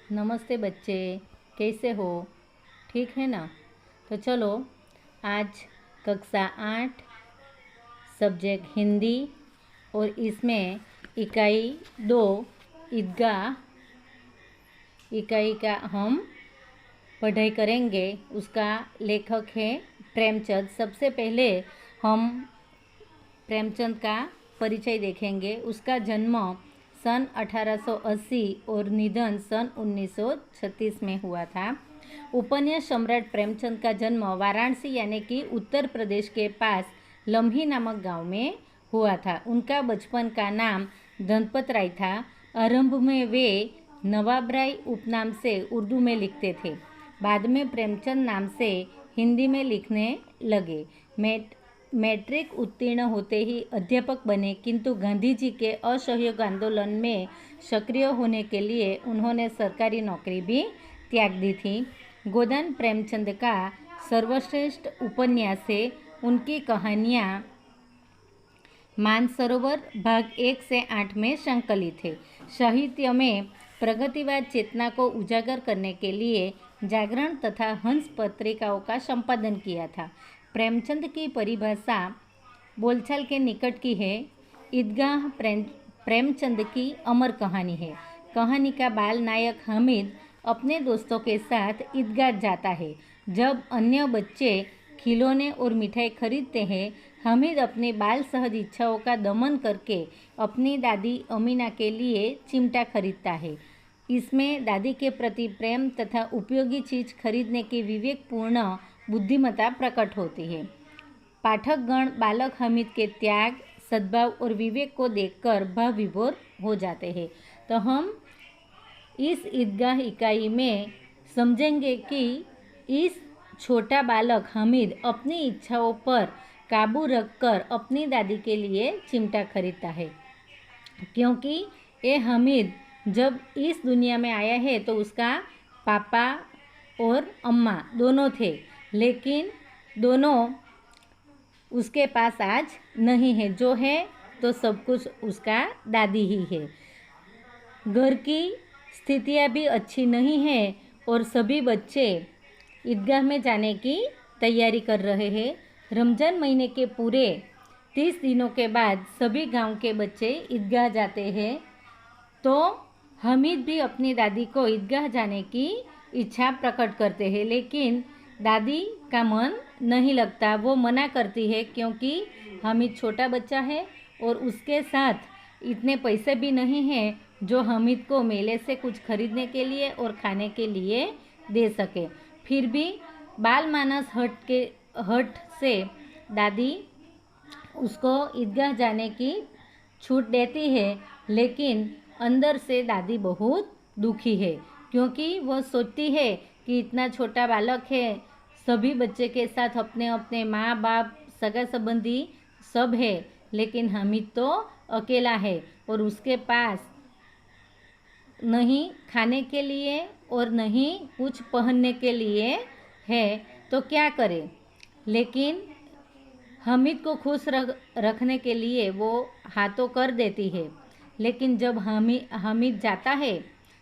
नमस्ते बच्चे, कैसे हो? ठीक है ना? तो चलो आज कक्षा 8 सब्जेक्ट हिंदी और इसमें इकाई 2 ईदगाह इकाई का हम पढ़ाई करेंगे। उसका लेखक है प्रेमचंद। सबसे पहले हम प्रेमचंद का परिचय देखेंगे। उसका जन्म सन 1880 और निधन सन 1936 में हुआ था। उपन्यास सम्राट प्रेमचंद का जन्म वाराणसी यानी कि उत्तर प्रदेश के पास लम्ही नामक गांव में हुआ था। उनका बचपन का नाम धनपत राय था। आरंभ में वे नवाब राय उपनाम से उर्दू में लिखते थे। बाद में प्रेमचंद नाम से हिंदी में लिखने लगे। मैट्रिक उत्तीर्ण होते ही अध्यापक बने, किंतु गांधी जी के असहयोग आंदोलन में सक्रिय होने के लिए उन्होंने सरकारी नौकरी भी त्याग दी थी। गोदान प्रेमचंद का सर्वश्रेष्ठ उपन्यास है। उनकी कहानियाँ मानसरोवर भाग 1 से 8 में संकलित है। साहित्य में प्रगतिवाद चेतना को उजागर करने के लिए जागरण तथा हंस पत्रिकाओं का संपादन किया था। प्रेमचंद की परिभाषा बोलचाल के निकट की है। ईदगाह प्रेमचंद की अमर कहानी है। कहानी का बाल नायक हामिद अपने दोस्तों के साथ ईदगाह जाता है। जब अन्य बच्चे खिलौने और मिठाई खरीदते हैं, हामिद अपनी बाल सहज इच्छाओं का दमन करके अपनी दादी अमीना के लिए चिमटा खरीदता है। इसमें दादी के प्रति प्रेम तथा उपयोगी चीज खरीदने की विवेकपूर्ण बुद्धिमत्ता प्रकट होती है। पाठकगण बालक हामिद के त्याग, सद्भाव और विवेक को देखकर भाव विभोर हो जाते हैं। तो हम इस ईदगाह इकाई में समझेंगे कि इस छोटा बालक हामिद अपनी इच्छाओं पर काबू रखकर अपनी दादी के लिए चिमटा खरीदता है, क्योंकि ये हामिद जब इस दुनिया में आया है तो उसका पापा और अम्मा दोनों थे, लेकिन दोनों उसके पास आज नहीं है। जो है तो सब कुछ उसका दादी ही है। घर की स्थितियाँ भी अच्छी नहीं है और सभी बच्चे ईदगाह में जाने की तैयारी कर रहे हैं। रमज़ान महीने के पूरे 30 दिनों के बाद सभी गांव के बच्चे ईदगाह जाते हैं। तो हामिद भी अपनी दादी को ईदगाह जाने की इच्छा प्रकट करते हैं, लेकिन दादी का मन नहीं लगता। वो मना करती है, क्योंकि हामिद छोटा बच्चा है और उसके साथ इतने पैसे भी नहीं हैं जो हामिद को मेले से कुछ खरीदने के लिए और खाने के लिए दे सके। फिर भी बाल मानस हट से दादी उसको ईदगाह जाने की छूट देती है, लेकिन अंदर से दादी बहुत दुखी है, क्योंकि वह सोचती है कि इतना छोटा बालक है, सभी बच्चे के साथ अपने अपने माँ बाप सगा संबंधी सब है, लेकिन हामिद तो अकेला है और उसके पास नहीं खाने के लिए और नहीं कुछ पहनने के लिए है, तो क्या करे। लेकिन हामिद को खुश रखने के लिए वो हाथों कर देती है, लेकिन जब हामिद जाता है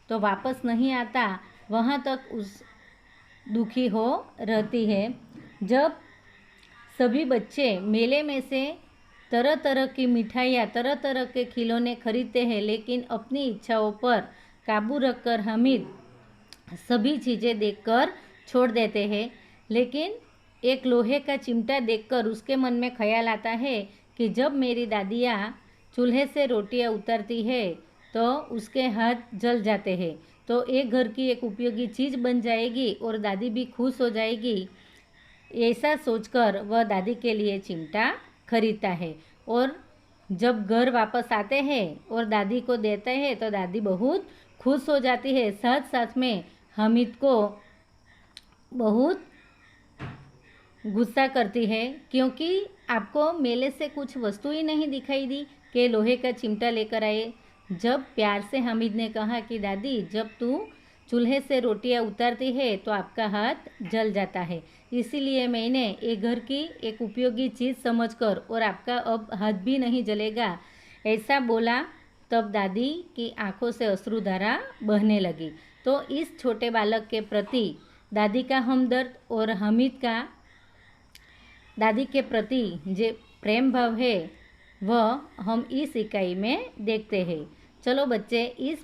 तो वापस नहीं आता। वहाँ तक उस दुखी हो रहती है। जब सभी बच्चे मेले में से तरह तरह की मिठाइयाँ, तरह तरह के खिलौने खरीदते हैं, लेकिन अपनी इच्छाओं पर काबू रखकर हामिद सभी चीज़ें देखकर छोड़ देते हैं। लेकिन एक लोहे का चिमटा देखकर उसके मन में ख्याल आता है कि जब मेरी दादियाँ चूल्हे से रोटियां उतारती है तो उसके हाथ जल जाते हैं, तो एक घर की एक उपयोगी चीज़ बन जाएगी और दादी भी खुश हो जाएगी। ऐसा सोचकर वह दादी के लिए चिमटा खरीदता है और जब घर वापस आते हैं और दादी को देते हैं तो दादी बहुत खुश हो जाती है। साथ साथ में हामिद को बहुत गुस्सा करती है, क्योंकि आपको मेले से कुछ वस्तु ही नहीं दिखाई दी कि लोहे का चिमटा लेकर आए। जब प्यार से हामिद ने कहा कि दादी, जब तू चूल्हे से रोटियां उतारती है तो आपका हाथ जल जाता है, इसीलिए मैंने एक घर की एक उपयोगी चीज़ समझकर और आपका अब हाथ भी नहीं जलेगा, ऐसा बोला तब दादी की आंखों से अश्रुधारा बहने लगी। तो इस छोटे बालक के प्रति दादी का हमदर्द और हामिद का दादी के प्रति जो प्रेम भाव है वह हम इस इकाई में देखते हैं। चलो बच्चे, इस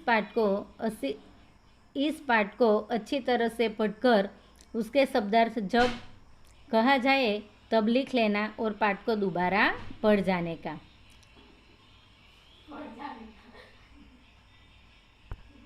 पाठ को अच्छी तरह से पढ़कर उसके शब्दार्थ जब कहा जाए तब लिख लेना और पाठ को दोबारा पढ़ जाने का।